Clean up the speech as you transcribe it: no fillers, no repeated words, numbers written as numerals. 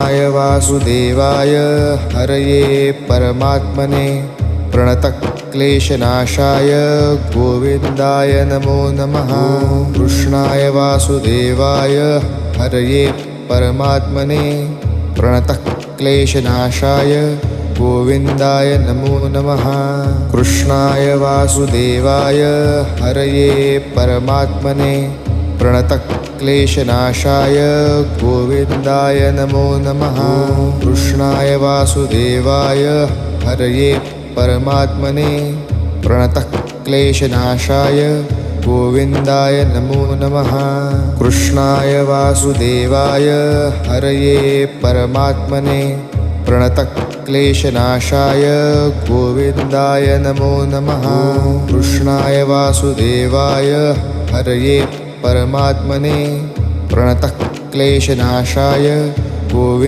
कृष्णाय वासुदेवाय हरये परमात्मने प्रणतक्लेशनाशाय गोविन्दाय नमो नमः। कृष्णाय वासुदेवाय हरये परमात्मने प्रणतक्लेशनाशाय गोविन्दाय नमो नमः। कृष्णाय वासुदेवाय हरये परमात्मने प्रणतक्लेशनाशाय गोविन्दाय नमो नमः। कृष्णाय वासुदेवाय हरये परमात्मने प्रणतक्लेशनाशाय गोविन्दाय नमो नमः। कृष्णाय वासुदेवाय हरये परमात्मने प्रणतक्लेशनाशाय गोविन्दाय नमो नमः। कृष्णाय वासुदेवाय हरये परमात्मने प्रणतक्लेशनाशाय गोविन्दाय